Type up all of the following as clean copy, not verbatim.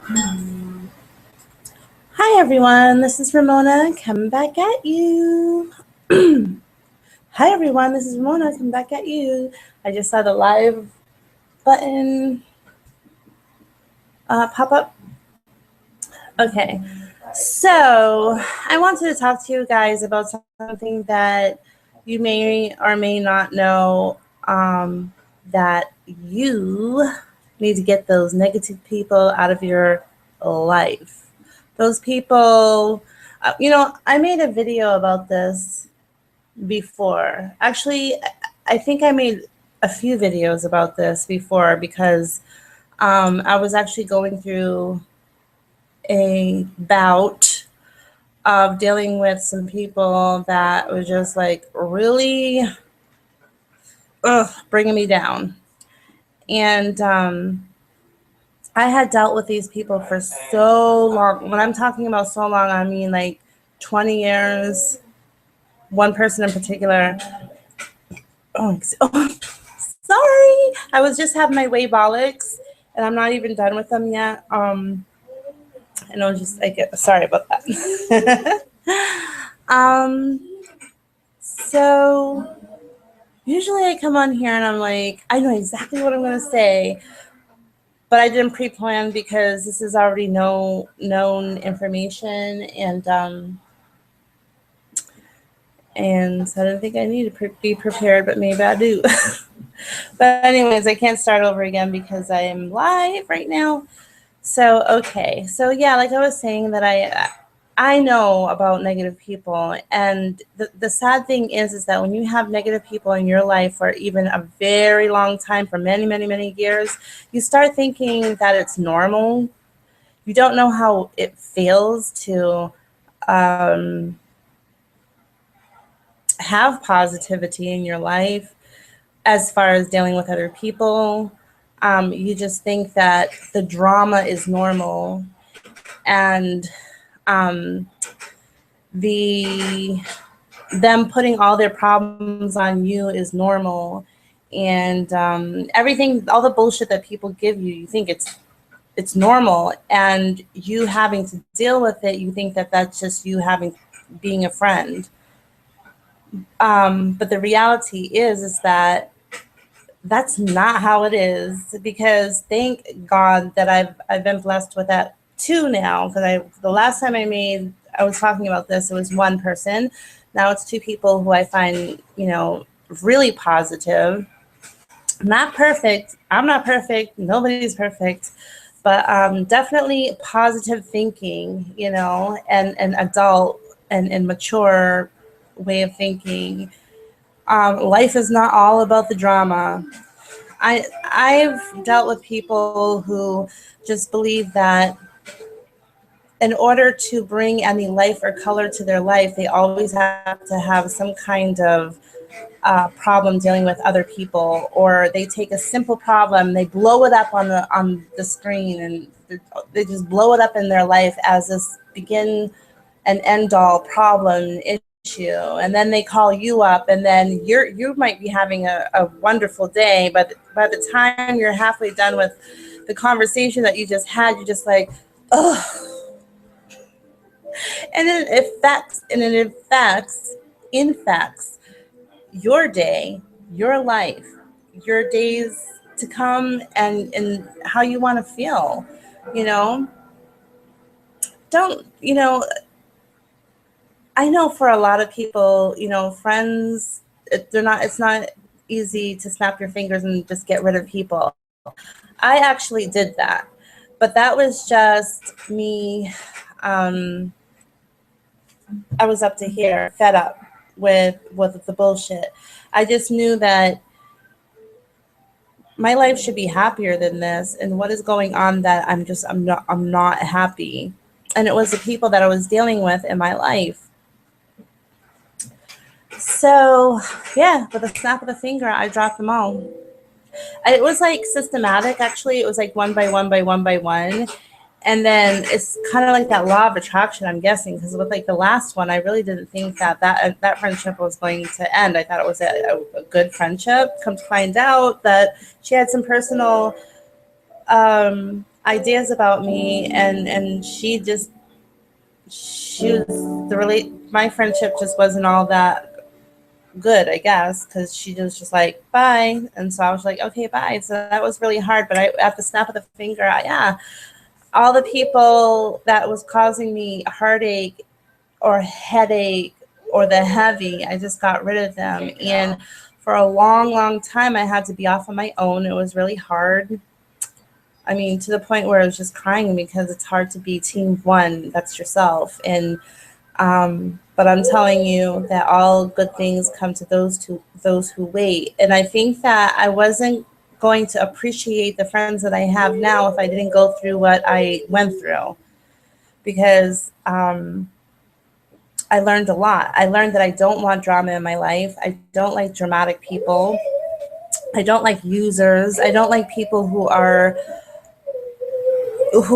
Hi everyone, this is Ramona coming back at you. Hi everyone, this is Ramona coming back at you. I just saw the live button pop up. Okay, so I wanted to talk to you guys about something that you may or may not know, that you need to get those negative people out of your life. Those people, I made a video about this before. Actually, I think I made a few videos about this before because I was actually going through a bout of dealing with some people that was just like really bringing me down. And I had dealt with these people for so long. When I'm talking about so long, I mean like 20 years. One person in particular. Oh, sorry. I was just having my Waybolics, and I'm not even done with them yet. And I was just like, sorry about that. um, so usually I come on here and I'm like, I know exactly what I'm gonna say, but I didn't pre-plan because this is already known information, and so I didn't think I need to be prepared, but maybe I do. But anyways, I can't start over again because I am live right now. So okay, so yeah, like I was saying, that I know about negative people, and the sad thing is that when you have negative people in your life for even a very long time, for many years, you start thinking that it's normal. You don't know how it feels to um, have positivity in your life as far as dealing with other people. You just think that the drama is normal, and um, the them putting all their problems on you is normal, and everything, all the bullshit that people give you, you think it's normal, and you having to deal with it, you think that that's just you having being a friend. But the reality is that that's not how it is, because thank God that I've been blessed with that too now, because I the last time I was talking about this, it was one person. Now it's two people who I find, really positive. Not perfect. I'm not perfect. Nobody's perfect. But definitely positive thinking, and adult and mature way of thinking. Life is not all about the drama. I've dealt with people who just believe that in order to bring any life or color to their life, they always have to have some kind of problem dealing with other people, or they take a simple problem, they blow it up on the screen, and they just blow it up in their life as this begin and end all problem issue, and then they call you up, and then you might be having a wonderful day, but by the time you're halfway done with the conversation that you just had, you're just like, oh. And it affects your day, your life, your days to come, and how you want to feel. You know, don't I know for a lot of people, friends, they're not. It's not easy to snap your fingers and just get rid of people. I actually did that, but that was just me. Um, I was up to here, fed up with the bullshit. I just knew that my life should be happier than this, and what is going on that I'm not happy. And it was the people that I was dealing with in my life. So yeah, with a snap of the finger, I dropped them all. It was like systematic, actually. It was like one by one by one by one. And then it's kind of like that law of attraction, I'm guessing, because with like the last one, I really didn't think that friendship was going to end. I thought it was a good friendship. Come to find out that she had some personal ideas about me, and she was my friendship just wasn't all that good, I guess, because she was just like bye, and so I was like okay bye. So that was really hard, but I at the snap of the finger, yeah, all the people that was causing me heartache or headache or the heavy, I just got rid of them. And for a long, long time, I had to be off on my own. It was really hard. I mean, to the point where I was just crying because it's hard to be team one. That's yourself. And but I'm telling you that all good things come to those who wait. And I think that I wasn't going to appreciate the friends that I have now if I didn't go through what I went through, because I learned a lot. I learned that I don't want drama in my life. I don't like dramatic people. I don't like users. I don't like people who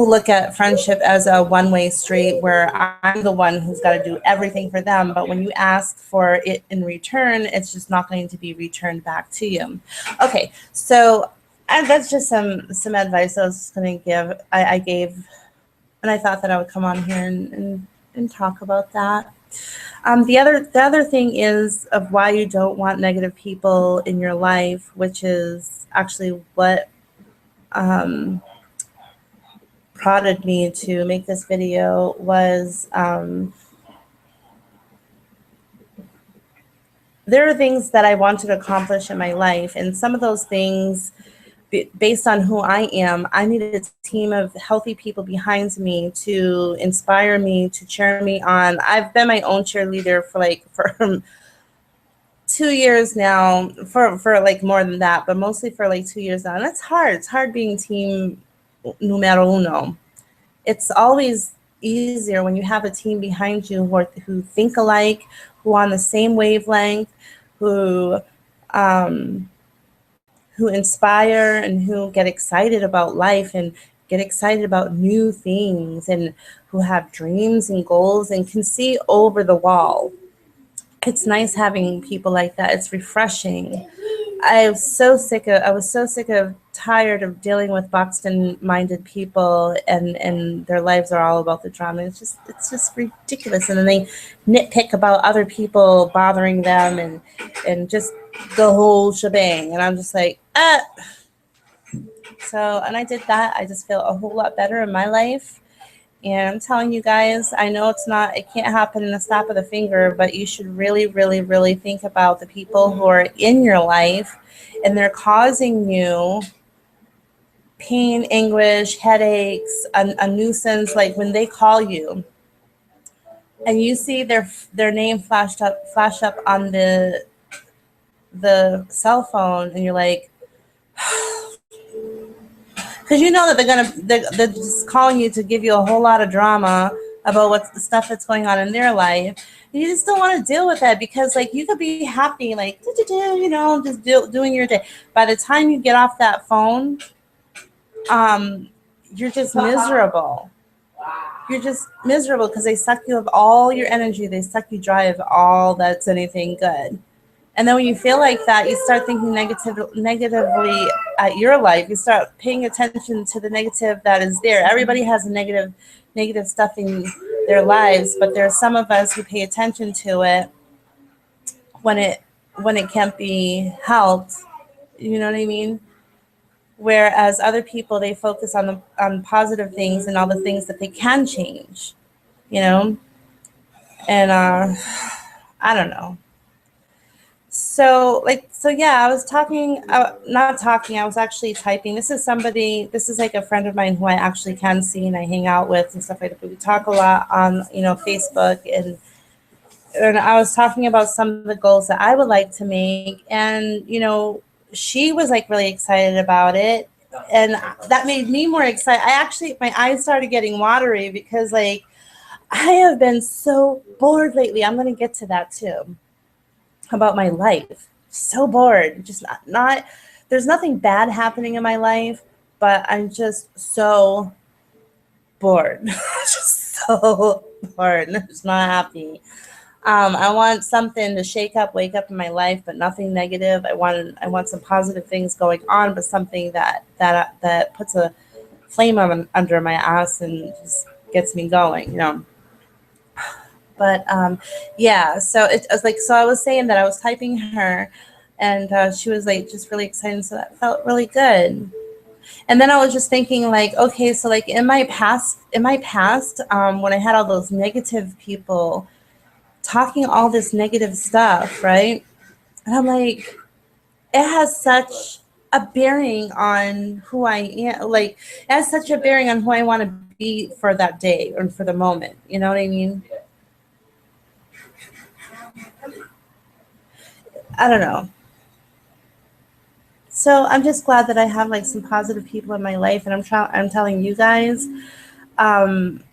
look at friendship as a one-way street where I'm the one who's got to do everything for them. But when you ask for it in return, it's just not going to be returned back to you. Okay, so that's just some advice I was going to give. I gave, and I thought that I would come on here and talk about that. The other thing is of why you don't want negative people in your life, which is actually what prodded me to make this video, was there are things that I want to accomplish in my life, and some of those things, based on who I am, I needed a team of healthy people behind me to inspire me, to cheer me on. I've been my own cheerleader for 2 years now, for like more than that, but mostly for like 2 years now. And it's hard. It's hard being team numero uno. It's always easier when you have a team behind you who think alike, who are on the same wavelength, who inspire and who get excited about life and get excited about new things, and who have dreams and goals and can see over the wall. It's nice having people like that. It's refreshing. I was so sick of tired of dealing with boxed-in-minded people, and their lives are all about the drama. It's just ridiculous. And then they nitpick about other people bothering them and just the whole shebang. And I'm just like, So, and I did that. I just feel a whole lot better in my life. And I'm telling you guys, I know it can't happen in a snap of the finger, but you should really, really, really think about the people who are in your life and they're causing you pain, anguish, headaches, a nuisance. Like when they call you and you see their name flash up on the cell phone, and you're like, because you know that they're just calling you to give you a whole lot of drama about what's the stuff that's going on in their life. And you just don't want to deal with that, because like you could be happy, like just doing your day. By the time you get off that phone, you're just miserable. You're just miserable because they suck you of all your energy. They suck you dry of all that's anything good. And then when you feel like that, you start thinking negatively at your life. You start paying attention to the negative that is there. Everybody has a negative stuff in their lives, but there are some of us who pay attention to it when it can't be helped. You know what I mean? Whereas other people, they focus on positive things and all the things that they can change. And I don't know. So yeah, I was I was actually typing. This is like a friend of mine who I actually can see and I hang out with and stuff like that. But we talk a lot on, Facebook, and I was talking about some of the goals that I would like to make. And, she was like really excited about it. And that made me more excited. My eyes started getting watery because like, I have been so bored lately. I'm going to get to that too. About my life. So bored. Just not there's nothing bad happening in my life, but I'm just so bored. Just so bored. I'm just not happy. I want something to shake up, wake up in my life, but nothing negative. I want some positive things going on, but something that puts a flame under my ass and just gets me going, But yeah, so it was like, so I was saying that I was typing her, and she was like just really excited, so that felt really good. And then I was just thinking, like, okay, so like in my past, when I had all those negative people talking all this negative stuff, right? And I'm like, it has such a bearing on who I am. Like, it has such a bearing on who I want to be for that day or for the moment. You know what I mean? I don't know. So I'm just glad that I have like some positive people in my life, and I'm telling you guys, um,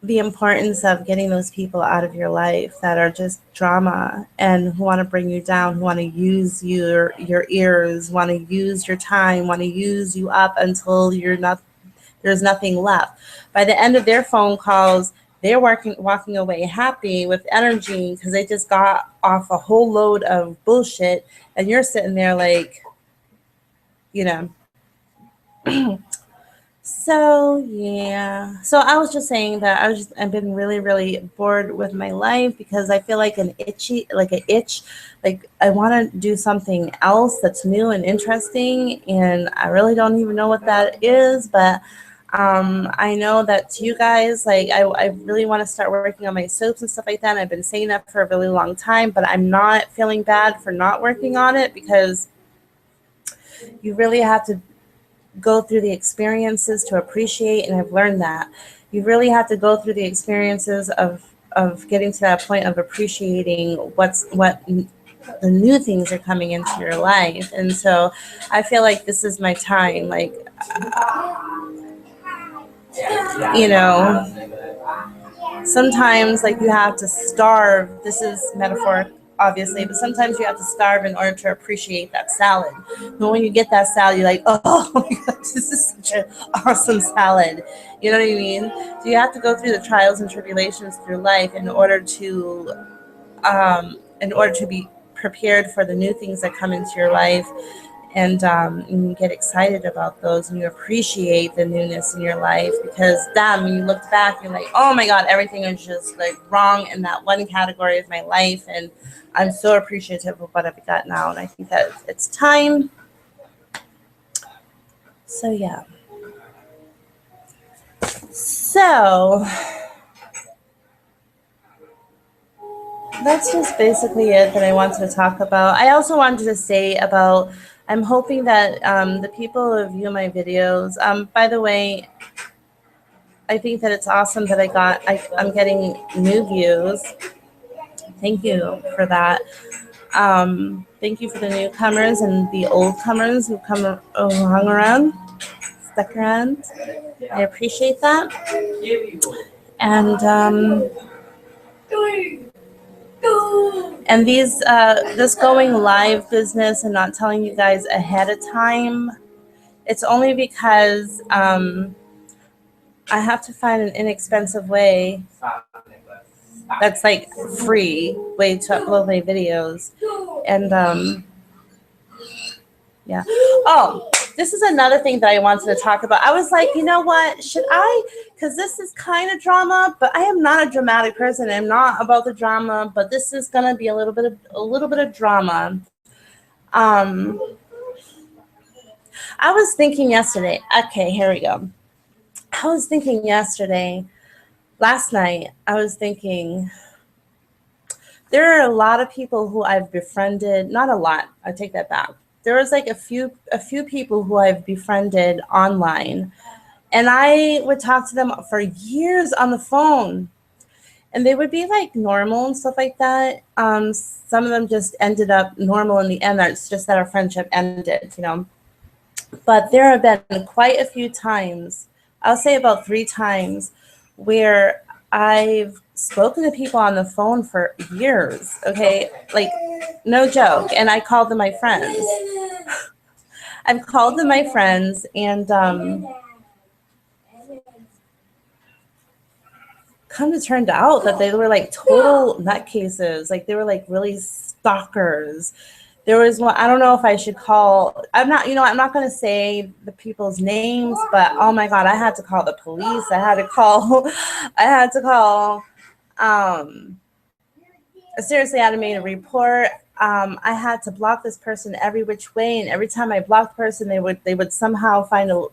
the importance of getting those people out of your life that are just drama and who want to bring you down, who want to use your ears, want to use your time, want to use you up until you're not there's nothing left. By the end of their phone calls, they're walking away happy with energy because they just got off a whole load of bullshit, and you're sitting there like, you know. So yeah. So I was just saying that I've been really, really bored with my life because I feel like an itch, like I want to do something else that's new and interesting, and I really don't even know what that is, but I know that to you guys, like I really want to start working on my soaps and stuff like that. And I've been saying that for a really long time, but I'm not feeling bad for not working on it because you really have to go through the experiences to appreciate, and I've learned that you really have to go through the experiences of getting to that point of appreciating the new things are coming into your life. And so I feel like this is my time, like, you know, sometimes like you have to starve. This is metaphoric obviously, but sometimes you have to starve in order to appreciate that salad. But when you get that salad, you're like, oh my god, this is such an awesome salad. You know what I mean? So you have to go through the trials and tribulations through life in order to be prepared for the new things that come into your life, and you get excited about those, and you appreciate the newness in your life, because damn, when you look back, you're like, oh my god, everything is just like wrong in that one category of my life, and I'm so appreciative of what I've got now, and I think that it's time. So yeah, so that's just basically it that I wanted to talk about. I also wanted to say about, I'm hoping that the people who view my videos, by the way, I think that it's awesome that I'm getting new views. Thank you for that. Thank you for the newcomers and the old comers who hung around, stuck around. I appreciate that. And this going live business and not telling you guys ahead of time, it's only because I have to find an inexpensive way that's like free way to upload my videos. And yeah. Oh, this is another thing that I wanted to talk about. I was like, you know what? Should I? Because this is kind of drama, but I am not a dramatic person. I'm not about the drama, but this is gonna be a little bit of drama. Um, I was thinking yesterday. Okay, here we go. I was thinking yesterday, last night. I was thinking there are a lot of people who I've befriended. Not a lot. I take that back. There was like a few people who I've befriended online, and I would talk to them for years on the phone, and they would be like normal and stuff like that. Some of them just ended up normal in the end. It's just that our friendship ended. But there have been quite a few times, I'll say about 3 times, where I've spoken to people on the phone for years, okay? Like, no joke. And I called them my friends. I've called them my friends, and come to turn out that they were like total nutcases. Like, they were like really stalkers. There was one, I don't know if I should call, I'm not, I'm not going to say the people's names, but oh my God, I had to call the police. I had to call, I had to call, um, seriously, I had to make a report. I had to block this person every which way, and every time I blocked the person, they would somehow find a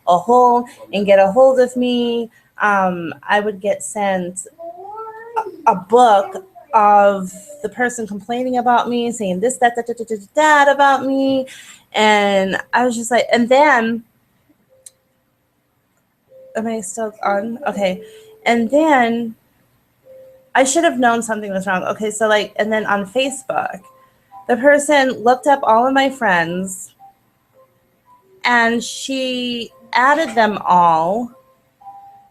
hole and get a hold of me. I would get sent a book of the person complaining about me, saying this, that about me. And I was just like, and then, am I still on? Okay. And then I should have known something was wrong. Okay. So, like, and then on Facebook, the person looked up all of my friends and she added them all.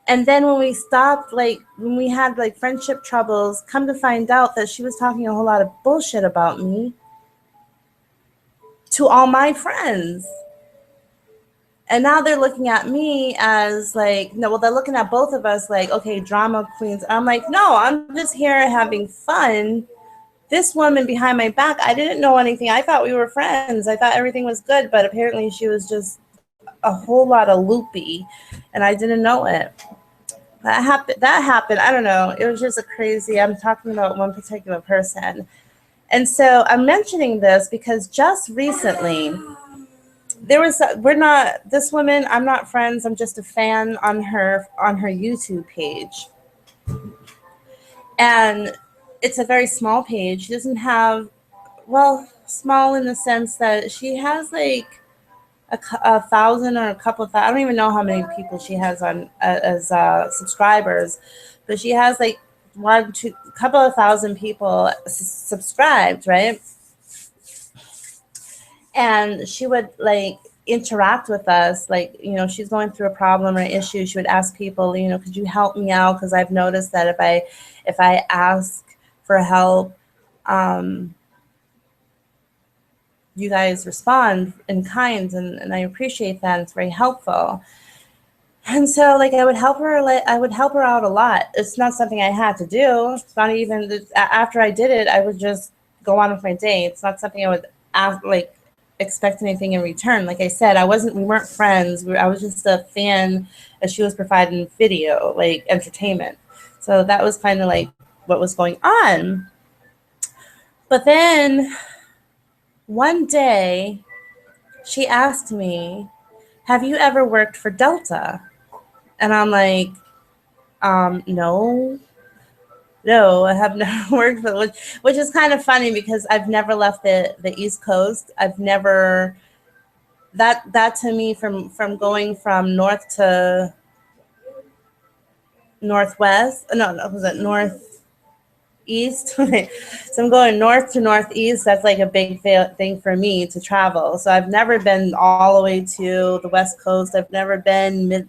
And then when we stopped, like when we had like friendship troubles, come to find out that she was talking a whole lot of bullshit about me to all my friends. And now they're looking at me as like, no, well, they're looking at both of us like, okay, drama queens. I'm like, no, I'm just here having fun. This woman behind my back, I didn't know anything. I thought we were friends. I thought everything was good, but apparently she was just a whole lot of loopy and I didn't know it. That happened. I don't know. It was just a crazy. I'm talking about one particular person. And so I'm mentioning this because just recently we're not, this woman, I'm not friends. I'm just a fan on her YouTube page. And it's a very small page. She doesn't have, well, small in the sense that she has like a thousand or a couple of thousand. I don't even know how many people she has on as subscribers, but she has like a couple of thousand people subscribed, right? And she would like interact with us, like, she's going through a problem or issue. She would ask people, could you help me out? Because I've noticed that if I ask for help, you guys respond in kind, and I appreciate that. It's very helpful. And so like I would help her out a lot. It's not something I had to do. It's not even after I did it, I would just go on with my day. It's not something I would ask, like expect anything in return. Like I said, we weren't friends. I was just a fan as she was providing video, like entertainment. So that was kind of like what was going on. But then one day she asked me, have you ever worked for Delta? And I'm like, no, I have never worked for, which is kind of funny because I've never left the East Coast. I've never, that to me, from going from north to northwest, no, was it northeast? So I'm going north to northeast. That's like a big thing for me to travel. So I've never been all the way to the West Coast. I've never been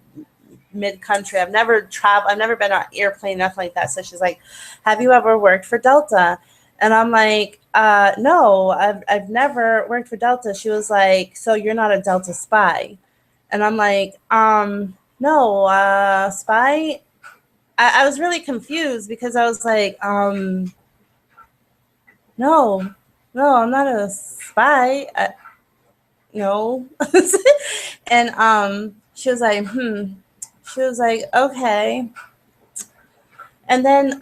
mid country. I've never been on an airplane, nothing like that. So she's like, have you ever worked for Delta? And I'm like, no, I've never worked for Delta. She was like, so you're not a Delta spy? And I'm like, no, spy. I was really confused because I was like, no, I'm not a spy. No. And she was like, She was like, okay. And then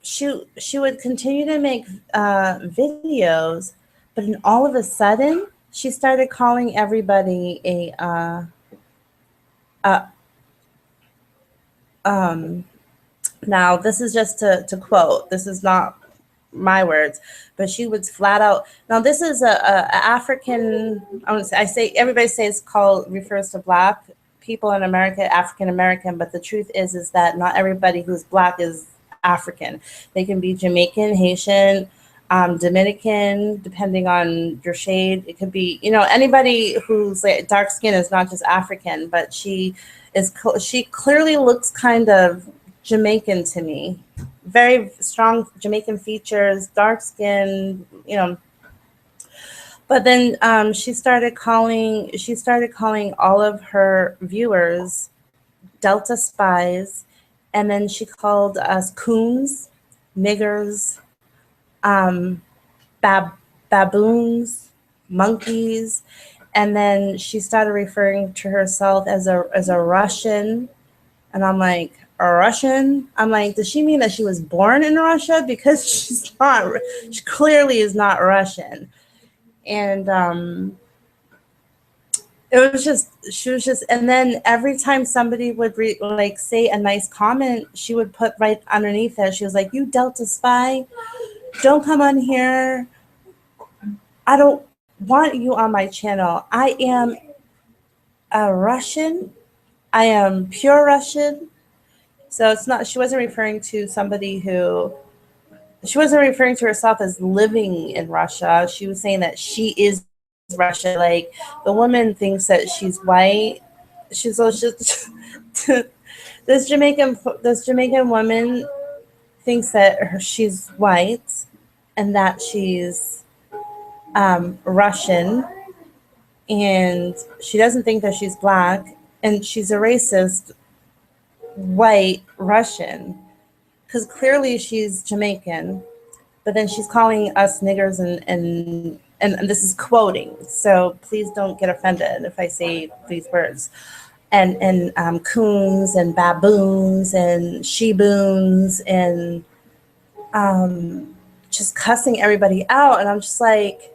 she would continue to make videos, but then all of a sudden she started calling everybody now this is just to quote, this is not my words, but she would flat out. Now this is a African. I say everybody says refers to Black people in America, African American, but the truth is that not everybody who's Black is African. They can be Jamaican, Haitian, Dominican, depending on your shade. It could be, anybody who's like dark skin is not just African, but she clearly looks kind of Jamaican to me. Very strong Jamaican features, dark skin, But then she started calling all of her viewers Delta spies, and then she called us coons, niggers, um, bab- baboons, monkeys, and then she started referring to herself as a Russian, and I'm like, a Russian? I'm like, does she mean that she was born in Russia? Because she's not. She clearly is not Russian, and it was just she was just, and then every time somebody would like say a nice comment, she would put right underneath it, she was like, you Delta spy, don't come on here, I don't want you on my channel, I am a Russian, I am pure Russian. So it's not, she wasn't referring to somebody who, she wasn't referring to herself as living in Russia, she was saying that she is Russia. Like, the woman thinks that she's white, she's just this Jamaican woman thinks that she's white and that she's Russian, and she doesn't think that she's black, and she's a racist white Russian because clearly she's Jamaican, but then she's calling us niggers and this is quoting, so please don't get offended if I say these words, and coons and baboons and she-boons and just cussing everybody out. And I'm just like,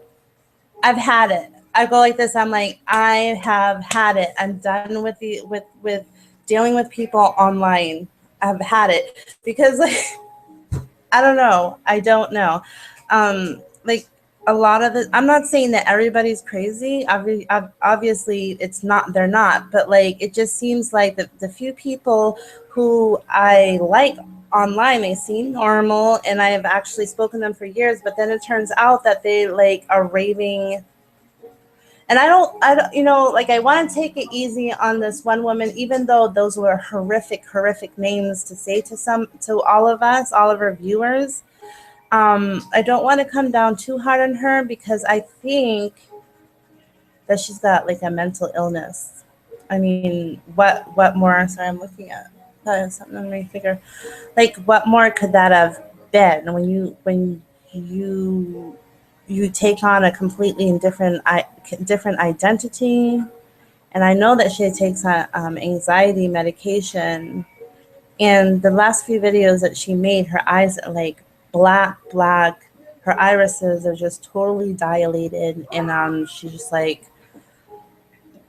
I've had it. I go like this. I'm like, I have had it. I'm done with with dealing with people online. I've had it because like, I don't know. I don't know. Like a lot of the, I'm not saying that everybody's crazy. Obviously, it's not. They're not. But like, it just seems like the few people who I like online, they seem normal, and I have actually spoken to them for years. But then it turns out that they like are raving. And I don't, like, I want to take it easy on this one woman, even though those were horrific names to say to all of us, all of our viewers. I don't want to come down too hard on her because I think that she's got like a mental illness. I mean, what more? Sorry, I'm looking at something on my finger. Like, what more could that have been when you take on a completely different identity? And I know that she takes anxiety medication. And the last few videos that she made, her eyes are like black. Her irises are just totally dilated, and she's just like,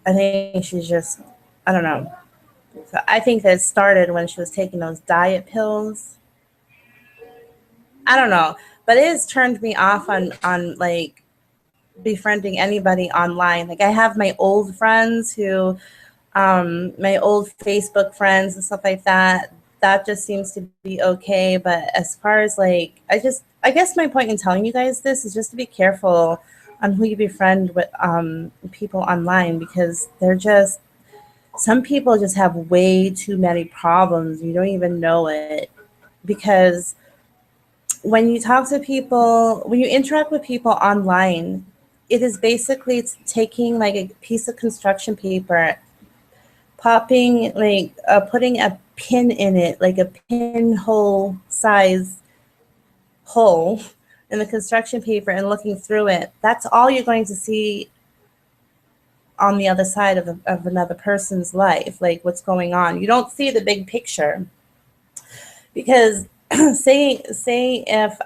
I think she's just, I don't know. So I think that it started when she was taking those diet pills. I don't know, but it has turned me off on like befriending anybody online. Like, I have my old friends who, my old Facebook friends and stuff like that. That just seems to be okay. But as far as like, I guess my point in telling you guys this is just to be careful on who you befriend with people online, because they're just, some people just have way too many problems. You don't even know it, because when you talk to people, when you interact with people online, it is basically taking like a piece of construction paper, popping like putting a pin in it, like a pinhole size hole in the construction paper, and looking through it. That's all you're going to see on the other side of another person's life, like what's going on. You don't see the big picture, because say if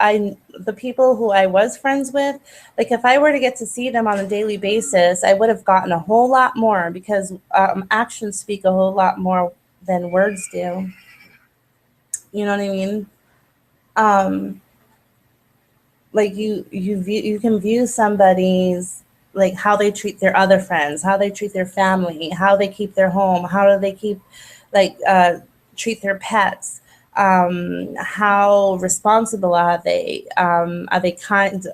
the people who I was friends with, like if I were to get to see them on a daily basis, I would have gotten a whole lot more, because actions speak a whole lot more than words do. You know what I mean? Like you can view somebody's, like how they treat their other friends, how they treat their family, how they keep their home, how do they keep like treat their pets, how responsible are they, kind,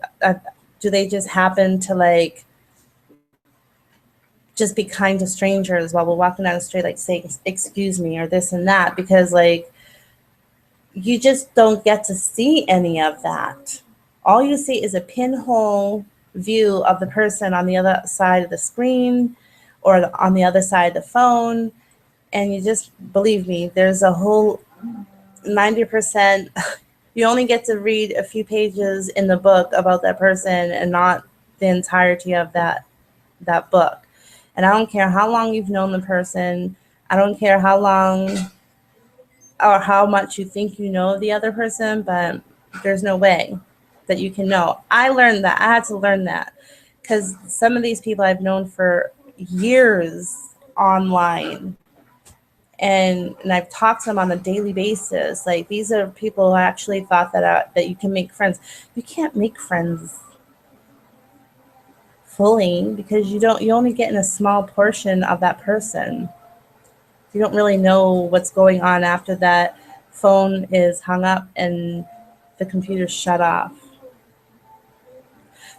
do they just happen to like just be kind to strangers while we're walking down the street, like say excuse me or this and that, because like you just don't get to see any of that. All you see is a pinhole view of the person on the other side of the screen or on the other side of the phone. And you just, believe me, there's a whole 90%, You only get to read a few pages in the book about that person and not the entirety of that book. And I don't care how long you've known the person. I don't care how long or how much you think you know the other person, but there's no way that you can know. I learned that. I had to learn that because some of these people I've known for years online, and I've talked to them on a daily basis. Like, these are people who actually thought that you can make friends. You can't make friends fully because you only get in a small portion of that person. You don't really know what's going on after that phone is hung up and the computer's shut off.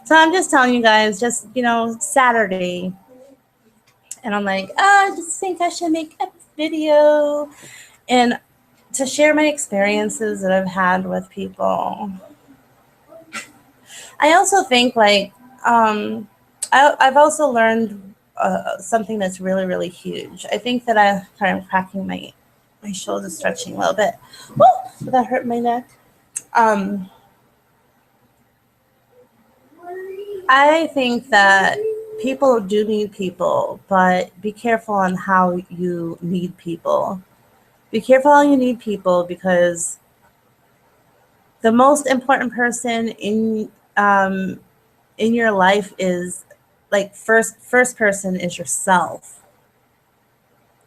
So I'm just telling you guys, just, Saturday. And I'm like, I just think I should make a video and to share my experiences that I've had with people. I also think, like, I've also learned something that's really, really huge. I think that I'm cracking my shoulder, stretching a little bit. Woo! Did that hurt my neck? I think that people do need people, but be careful on how you need people. Be careful how you need people, because the most important person in your life is, like, first person is yourself.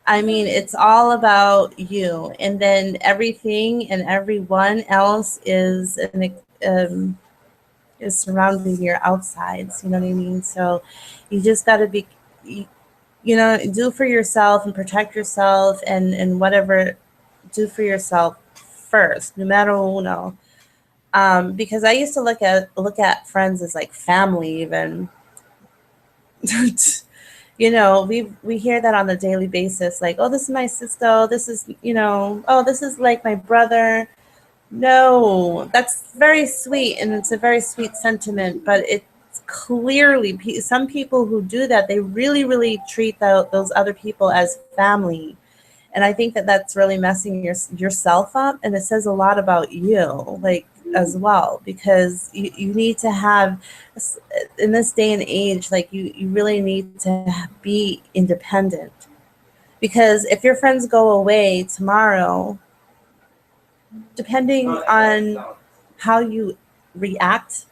I mean, it's all about you, and then everything and everyone else is surrounding your outsides. You know what I mean? So you just got to be, do for yourself and protect yourself, and whatever, do for yourself first, numero uno. Because I used to look at friends as like family, even. We hear that on a daily basis, like, oh, this is my sister, this is, oh, this is like my brother. No, that's very sweet, and it's a very sweet sentiment, but it's clearly some people who do that, they really, really treat those other people as family. And I think that that's really messing yourself up, and it says a lot about you, like, as well, because you need to have, in this day and age, like, you really need to be independent, because if your friends go away tomorrow, depending on how you react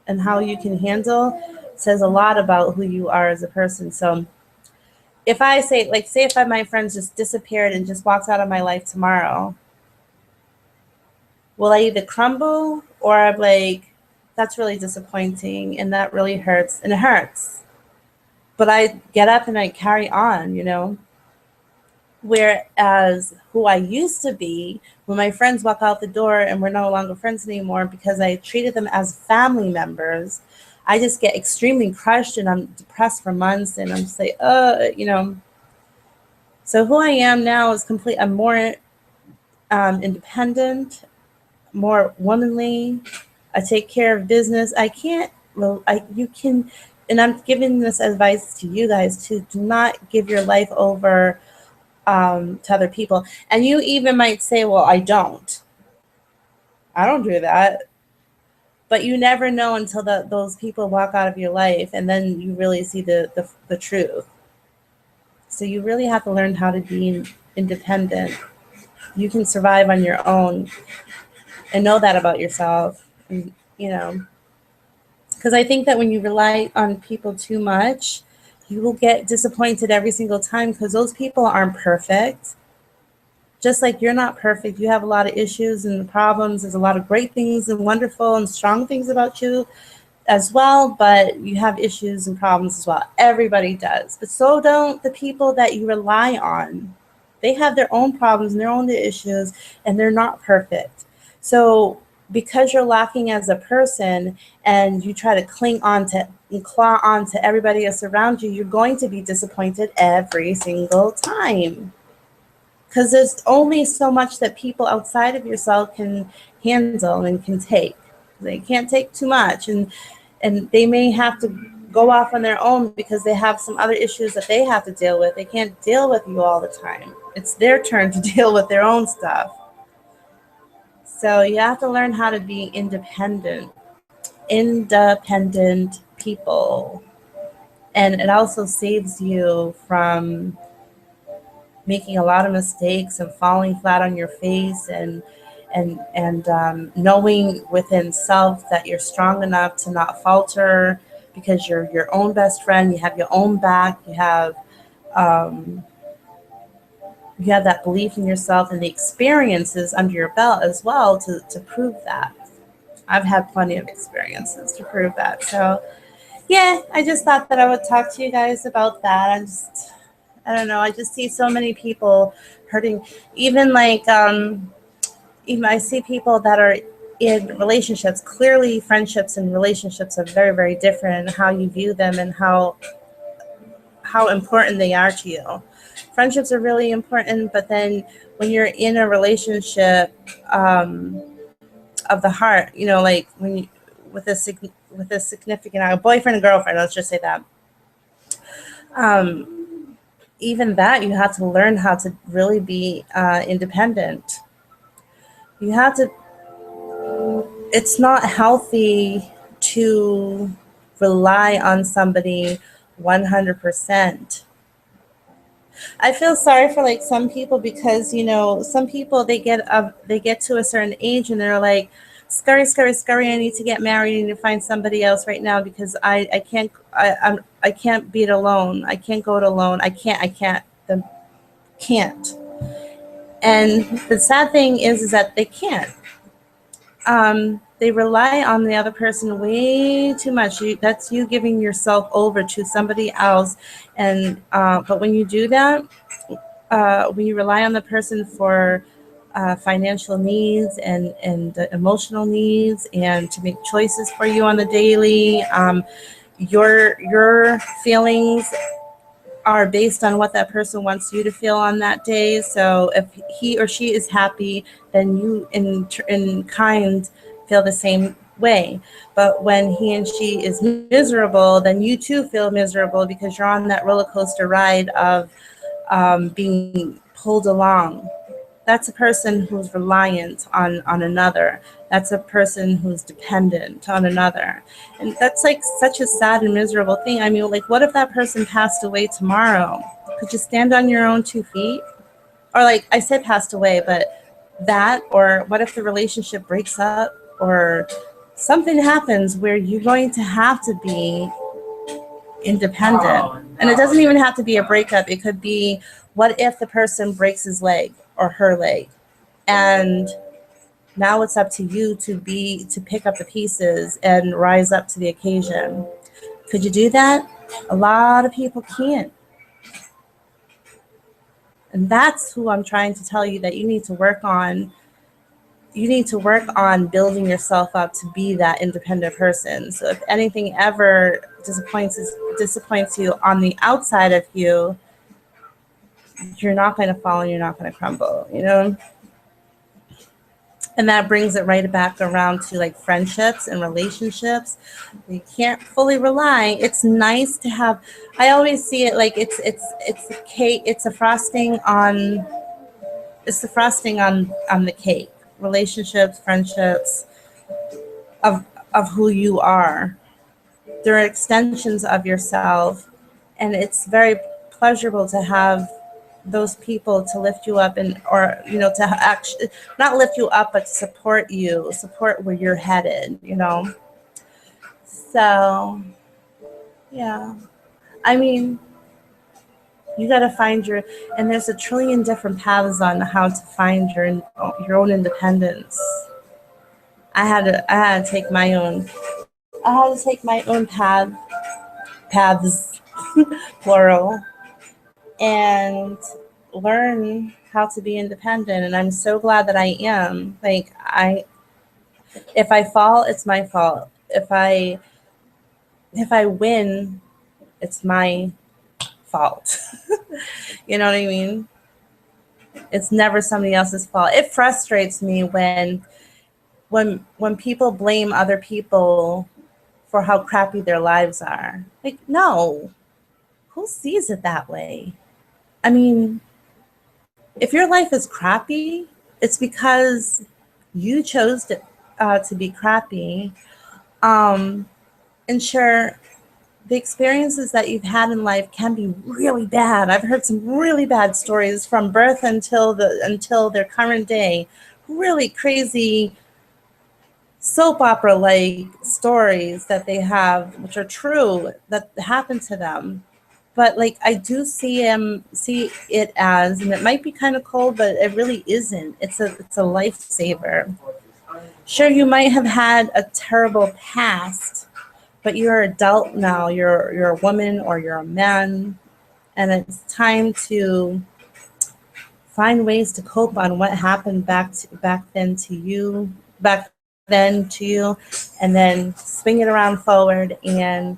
and how you can handle, says a lot about who you are as a person. So if I say, like, say if my friends just disappeared and just walked out of my life tomorrow, will I either crumble, or I'm like, that's really disappointing and that really hurts, and it hurts. But I get up and I carry on. Whereas who I used to be, when my friends walk out the door and we're no longer friends anymore because I treated them as family members, I just get extremely crushed and I'm depressed for months, and I'm just like, So who I am now is I'm more independent, more womanly. I take care of business. And I'm giving this advice to you guys too. Do not give your life over to other people. And you even might say, well, I don't do that. But you never know until those people walk out of your life, and then you really see the truth. So you really have to learn how to be independent. You can survive on your own, and know that about yourself. And, because I think that when you rely on people too much, you will get disappointed every single time, because those people aren't perfect. Just like you're not perfect, you have a lot of issues and problems. There's a lot of great things and wonderful and strong things about you as well, but you have issues and problems as well. Everybody does. But so don't the people that you rely on. They have their own problems and their own issues, and they're not perfect. So because you're lacking as a person and you try to cling on to and claw on to everybody else around you, you're going to be disappointed every single time. Because there's only so much that people outside of yourself can handle and can take. They can't take too much, and they may have to go off on their own because they have some other issues that they have to deal with. They can't deal with you all the time. It's their turn to deal with their own stuff. So you have to learn how to be independent people. And it also saves you from making a lot of mistakes and falling flat on your face, and knowing within self that you're strong enough to not falter, because you're your own best friend. You have your own back. Um, you have that belief in yourself and the experiences under your belt as well to prove that. I've had plenty of experiences to prove that. So yeah, I just thought that I would talk to you guys about that. I don't know. I just see so many people hurting. Even like, even I see people that are in relationships. Clearly, friendships and relationships are very, very different in how you view them and how important they are to you. Friendships are really important, but then when you're in a relationship of the heart, like when you with a significant boyfriend and girlfriend, let's just say that. Um, Even that, you have to learn how to really be independent. You have to. It's not healthy to rely on somebody 100%. I feel sorry for like some people, because some people, they get to a certain age and they're like, scurry, scurry, scurry, I need to get married. I need to find somebody else right now, because I can't be it alone. I can't go it alone. The can't. And the sad thing is that they can't. They rely on the other person way too much. That's you giving yourself over to somebody else. And but when you do that, when you rely on the person for financial needs and emotional needs, and to make choices for you on the daily, your feelings are based on what that person wants you to feel on that day. So if he or she is happy, then you in kind feel the same way. But when he and she is miserable, then you too feel miserable, because you're on that roller coaster ride of being pulled along. That's a person who's reliant on another. That's a person who's dependent on another. And that's like such a sad and miserable thing. I mean, like, what if that person passed away tomorrow? Could you stand on your own 2 feet? Or, like, I said passed away, but that, or what if the relationship breaks up, or something happens where you're going to have to be independent. And it doesn't even have to be a breakup. It could be, what if the person breaks his leg or her leg? And now it's up to you to pick up the pieces and rise up to the occasion. Could you do that? A lot of people can't. And that's who I'm trying to tell you that you need to work on. You need to work on building yourself up to be that independent person. So if anything ever disappoints you on the outside of you, you're not going to fall and you're not going to crumble. And that brings it right back around to like friendships and relationships. You can't fully rely. It's nice to have. I always see it like it's a cake. It's the frosting on the cake. Relationships, friendships of who you are. They're extensions of yourself, and it's very pleasurable to have those people to lift you up, and or to actually not lift you up, but support where you're headed. So yeah, I mean, you got to find and there's a trillion different paths on how to find your own independence. I had to take my own paths, plural, and learn how to be independent. And I'm so glad that I am. Like, if I fall, it's my fault. If I win, it's my fault. You know what I mean? It's never somebody else's fault. It frustrates me when people blame other people for how crappy their lives are. Like, no, who sees it that way? I mean, if your life is crappy, it's because You chose to be crappy. And sure, the experiences that you've had in life can be really bad. I've heard some really bad stories from birth until their current day. Really crazy soap opera like stories that they have, which are true, that happened to them. But like I do see it as, and it might be kind of cold, but it really isn't. It's a lifesaver. Sure, you might have had a terrible past, but you're an adult now. You're a woman or you're a man, and it's time to find ways to cope on what happened back then to you, and then swing it around forward and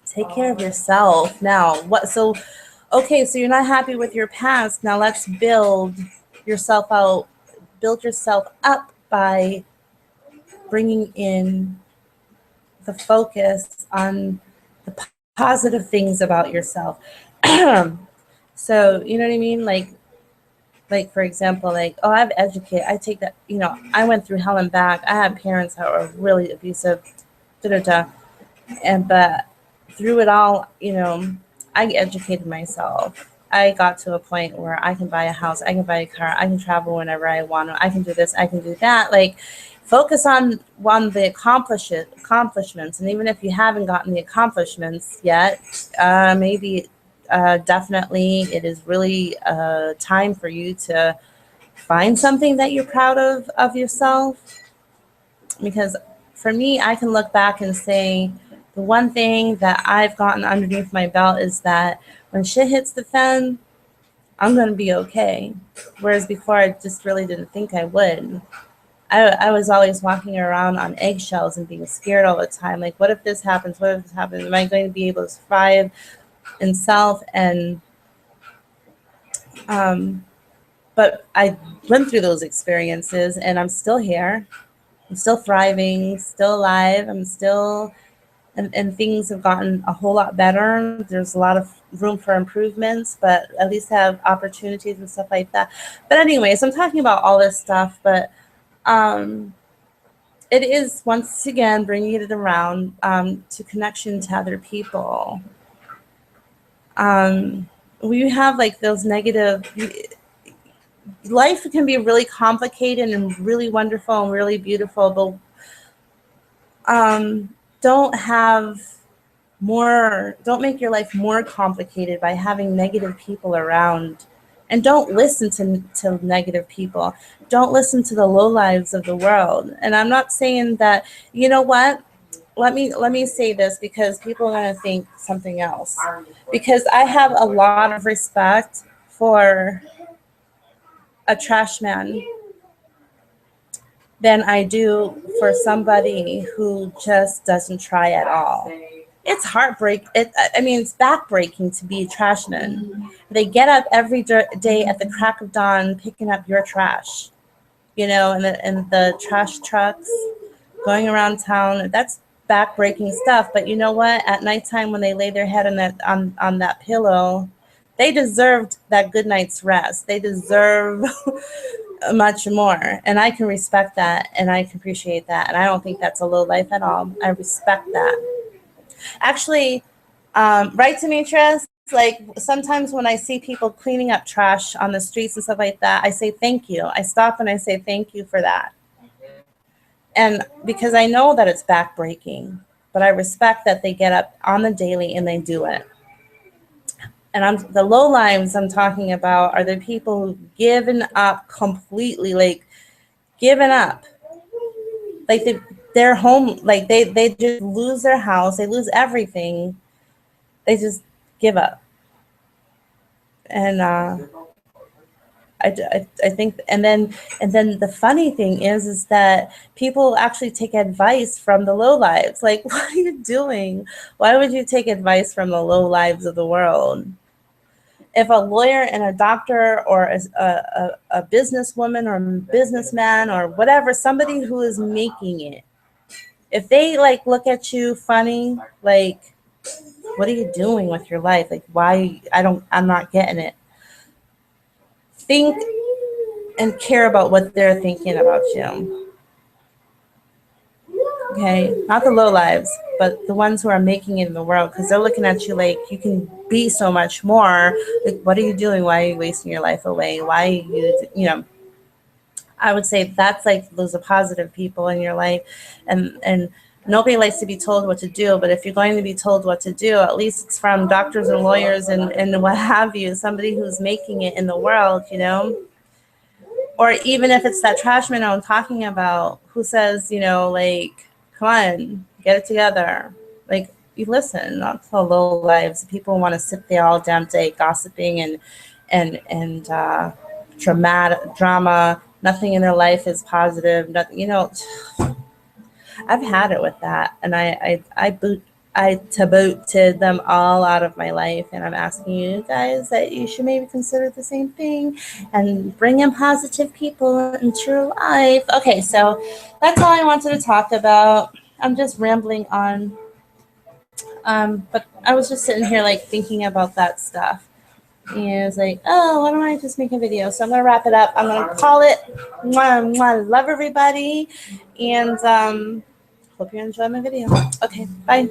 take care of yourself. Now, what? So, okay, so you're not happy with your past. Now let's yourself out, build yourself up by bringing in the focus on the positive things about yourself. So, you know what I mean? Like for example, like, oh, I've educated, I take that, I went through hell and back. I had parents that were really abusive, da da da. But through it all, I educated myself. I got to a point where I can buy a house, I can buy a car, I can travel whenever I want to, I can do this, I can do that. Like, focus on the accomplishments. And even if you haven't gotten the accomplishments yet, maybe definitely it is really time for you to find something that you're proud of yourself. Because for me, I can look back and say the one thing that I've gotten underneath my belt is that when shit hits the fan, I'm going to be okay. Whereas before, I just really didn't think I would. I was always walking around on eggshells and being scared all the time. Like, what if this happens? What if this happens? Am I going to be able to survive in self? And but I went through those experiences, and I'm still here. I'm still thriving, still alive. I'm still, and things have gotten a whole lot better. There's a lot of room for improvements, but at least have opportunities and stuff like that. But anyways, I'm talking about all this stuff, but it is once again bringing it around to connection to other people. We have like those negative. Life can be really complicated and really wonderful and really beautiful, but don't make your life more complicated by having negative people around. And don't listen to negative people. Don't listen to the low lives of the world. And I'm not saying that, you know what? Let me say this, because people are going to think something else. Because I have a lot of respect for a trash man than I do for somebody who just doesn't try at all. It's it's backbreaking to be a trash man. They get up every day at the crack of dawn picking up your trash, and the trash trucks going around town. That's backbreaking stuff. But you know what? At nighttime, when they lay their head on that pillow, they deserved that good night's rest. They deserve much more. And I can respect that, and I can appreciate that. And I don't think that's a low life at all. I respect that. Actually, right, Demetrius? Like, sometimes when I see people cleaning up trash on the streets and stuff like that, I say thank you. I stop and I say thank you for that. And because I know that it's backbreaking, but I respect that they get up on the daily and they do it. And the low lives I'm talking about are the people who've given up completely, like given up. Like they're home, like they just lose their house, they lose everything. They just give up. And I think, and then the funny thing is that people actually take advice from the low lives. Like, what are you doing? Why would you take advice from the low lives of the world? If a lawyer and a doctor or a businesswoman or businessman or whatever, somebody who is making it, if they like look at you funny, like, what are you doing with your life? Like, why? I'm not getting it. Think and care about what they're thinking about you. Okay, not the low lives, but the ones who are making it in the world, because they're looking at you like you can be so much more. Like, what are you doing? Why are you wasting your life away? Why are you, I would say that's like those are positive people in your life, and nobody likes to be told what to do. But if you're going to be told what to do, at least it's from doctors and lawyers and what have you, somebody who's making it in the world. Or even if it's that trash man I'm talking about, who says, like, come on, get it together. Like, you listen, not to the low lives. People want to sit there all damn day gossiping and drama. Nothing in their life is positive. Nothing. I've had it with that, and I tabooted them all out of my life, and I'm asking you guys that you should maybe consider the same thing and bring in positive people into your life. Okay, so that's all I wanted to talk about. I'm just rambling on, but I was just sitting here like thinking about that stuff. And it was like, oh, why don't I just make a video? So I'm gonna wrap it up. I'm gonna call it. Mwah, mwah. Love everybody, and hope you enjoy my video. Okay, bye.